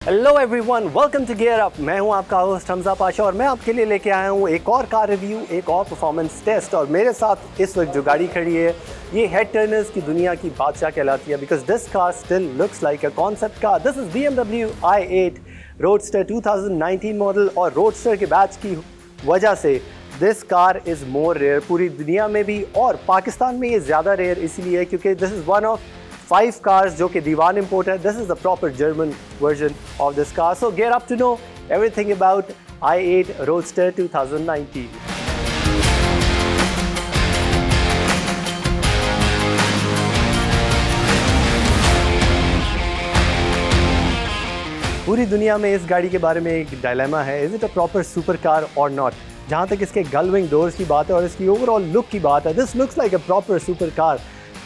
Hello everyone, welcome to gear up. मैं हूं आपका होस्ट हमजा पाशा और मैं आपके लिए लेके आया हूं एक और कार रिव्यू, एक और परफॉर्मेंस टेस्ट। और मेरे साथ इस वक्त जो गाड़ी खड़ी है ये हेड टर्नर्स की दुनिया की बादशाह कहलाती है, because this car still looks like a concept car. This is BMW i8 roadster 2019 model और रोडस्टर के बैच की वजह से this car is more rare पूरी दुनिया में भी, और पाकिस्तान में ये ज़्यादा रेयर इसीलिए है क्योंकि this is one of 5 cars जो कि दीवान इम्पोर्ट है। This is the proper German version of this car. So get up to know everything about i8 roadster 2019। पूरी दुनिया में इस गाड़ी के बारे में एक डायलेमा है, is it a proper super car और नॉट। जहाँ तक इसके गलविंग डोर्स की बात है और इसकी ओवरऑल लुक की बात है, this looks like a proper super car,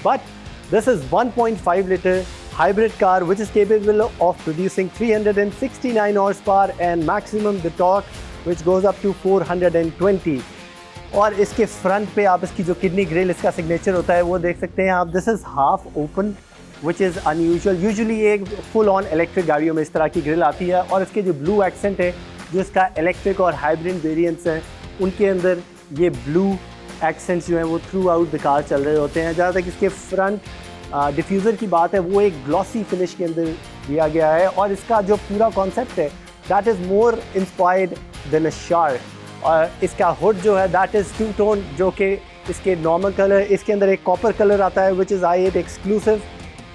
but this is 1.5 liter hybrid car which is capable of producing 369 horsepower and maximum the torque which goes up to 420। और इसके फ्रंट पे आप इसकी जो किडनी ग्रिल, इसका सिग्नेचर होता है वो देख सकते हैं आप। This is half open which is unusual. Usually एक फुल ऑन इलेक्ट्रिक गाड़ियों में इस तरह की ग्रिल आती है, और इसके जो ब्लू एक्सेंट है, जो इसका इलेक्ट्रिक और हाइब्रिड वेरिएंट्स हैं उनके अंदर ये ब्लू एक्सेंट्स जो हैं वो थ्रू आउट द कार चल रहे होते हैं। जहाँ तक इसके फ्रंट डिफ्यूज़र की बात है वो एक ग्लॉसी फिनिश के अंदर दिया गया है, और इसका जो पूरा कॉन्सेप्ट है that is more inspired than a shark. और इसका हुड जो है दैट इज़ टू टोन, जो कि इसके नॉर्मल कलर, इसके अंदर एक कॉपर कलर आता है विच इज़ i8 एक्सक्लूसिव।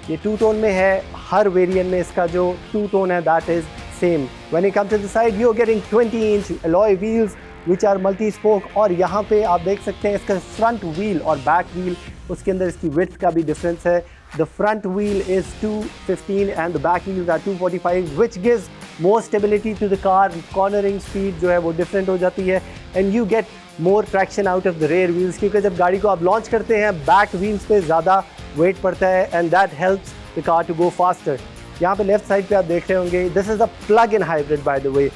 ये टू टोन में है, हर वेरिएंट में इसका जो टू टोन है that is same. When you come to the side you are getting 20 inch alloy wheels which are multi spoke, और यहाँ पे आप देख सकते हैं इसका फ्रंट व्हील और बैक व्हील, उसके अंदर इसकी विड्थ का भी डिफरेंस है। The front wheel is 215 and the back wheels are 245 which gives more stability to the car. Cornering speed जो है वो डिफरेंट हो जाती है, and you get more traction out of the rear wheels, क्योंकि जब गाड़ी को आप लॉन्च करते हैं बैक व्हील्स पे ज़्यादा वेट पड़ता है, and that helps the car to go faster. यहाँ पे लेफ्ट साइड पे आप देख रहे होंगे, this is a plug in hybrid by the way.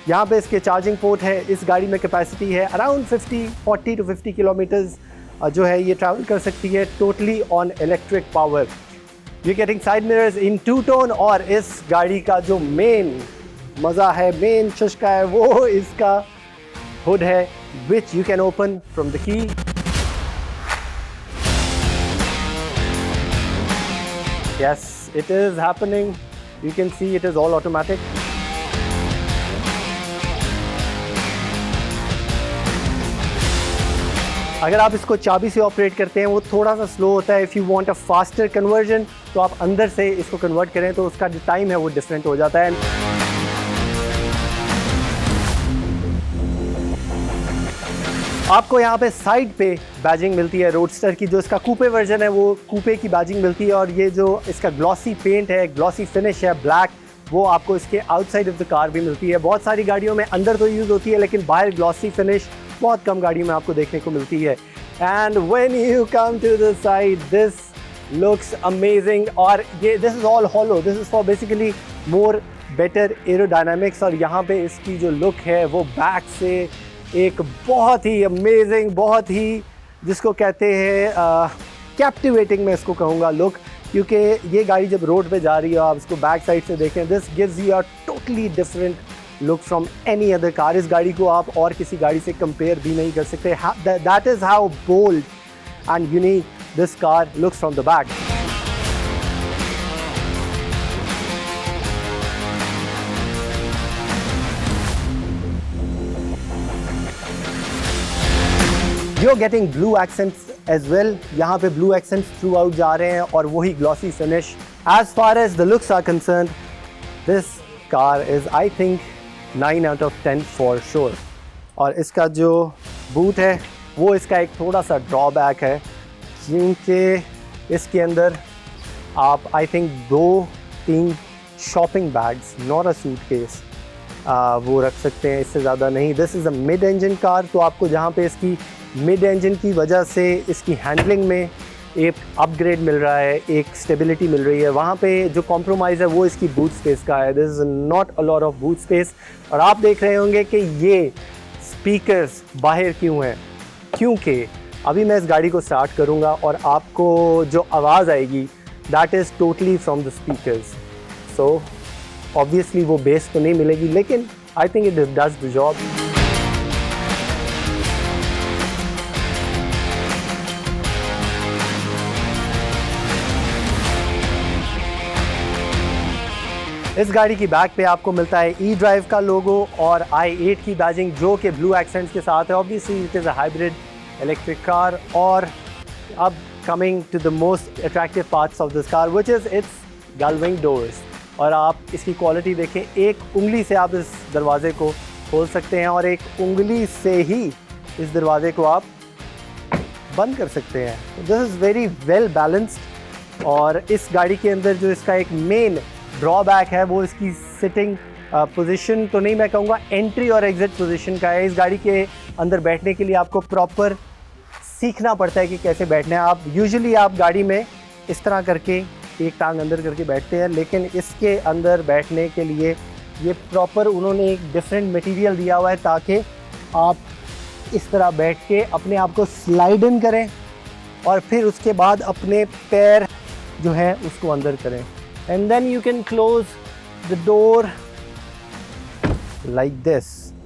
यहाँ पे इसके चार्जिंग पोर्ट है। इस गाड़ी में कैपेसिटी है अराउंड 40 to 50 किलोमीटर्स जो है ये ट्रैवल कर सकती है, totally on electric power. You getting side mirrors in two tone, और इस गाड़ी का जो मेन मज़ा है, मेन चस्का है, वो इसका हुड है which you can open from the key. Yes, it is happening, you can see it is all automatic. अगर आप इसको चाबी से ऑपरेट करते हैं वो थोड़ा सा स्लो होता है। If you want a faster conversion तो आप अंदर से इसको कन्वर्ट करें तो उसका जो टाइम है वो डिफरेंट हो जाता है। आपको यहाँ पे साइड पे बैजिंग मिलती है रोडस्टर की, जो इसका कूपे वर्जन है वो कूपे की बैजिंग मिलती है, और ये जो इसका ग्लॉसी पेंट है, ग्लॉसी फिनिश है ब्लैक, वो आपको इसके आउटसाइड ऑफ द कार भी मिलती है। बहुत सारी गाड़ियों में अंदर तो यूज़ होती है लेकिन बाहर ग्लॉसी फिनिश बहुत कम गाड़ियों में आपको देखने को मिलती है। And when you come to the side this looks amazing, और ये this is all hollow, this is for basically more better aerodynamics. और यहाँ पे इसकी जो लुक है वो बैक से एक बहुत ही अमेजिंग, बहुत ही जिसको कहते हैं कैप्टिवेटिंग मैं इसको कहूँगा लुक, क्योंकि ये गाड़ी जब रोड पे जा रही है आप इसको बैक साइड से देखें, this gives you a totally different look from any other car. इस गाड़ी को आप और किसी गाड़ी से कंपेयर भी नहीं कर सकते। That is how bold and unique this car looks from the back. You are getting blue accents as well. यहाँ पे ब्लू एक्सेंट्स थ्रू आउट जा रहे हैं और वही glossy finish. As far as the looks are concerned this car is I think 9 out of 10 for sure. और इसका जो बूट है वो इसका एक थोड़ा सा ड्रॉबैक है, क्योंकि इसके अंदर आप I think 2-3 shopping bags, not a suitcase, वो रख सकते हैं, इससे ज़्यादा नहीं। This is a mid engine car, तो आपको जहाँ पे इसकी मिड इंजन की वजह से इसकी हैंडलिंग में एक अपग्रेड मिल रहा है, एक स्टेबिलिटी मिल रही है। वहाँ पे जो कॉम्प्रोमाइज़ है वो इसकी बूट स्पेस का है। This is not a lot of boot space. और आप देख रहे होंगे कि ये स्पीकर्स बाहर क्यों हैं, क्योंकि अभी मैं इस गाड़ी को स्टार्ट करूँगा और आपको जो आवाज़ आएगी that is totally from the speakers. So obviously वो बेस तो नहीं मिलेगी, लेकिन I think it does the job. इस गाड़ी की बैक पे आपको मिलता है ई ड्राइव का लोगो और i8 की बैजिंग, जो कि ब्लू एक्सेंट्स के साथ है। Obviously it is a hybrid electric car. और अब coming to the most attractive parts of this car which is its gullwing doors. और आप इसकी क्वालिटी देखें, एक उंगली से आप इस दरवाजे को खोल सकते हैं और एक उंगली से ही इस दरवाजे को आप बंद कर सकते हैं। This is very well balanced. और इस गाड़ी के अंदर जो इसका एक मेन ड्रॉबैक है वो इसकी सिटिंग पोजीशन तो नहीं, मैं कहूँगा एंट्री और एग्जिट पोजीशन का है। इस गाड़ी के अंदर बैठने के लिए आपको प्रॉपर सीखना पड़ता है कि कैसे बैठना है। आप यूजुअली आप गाड़ी में इस तरह करके एक टांग अंदर करके बैठते हैं, लेकिन इसके अंदर बैठने के लिए ये प्रॉपर उन्होंने एक डिफरेंट मटेरियल दिया हुआ है ताकि आप इस तरह बैठ के अपने आप को स्लाइड इन करें और फिर उसके बाद अपने पैर जो है उसको अंदर करें। And then you can close the door like this.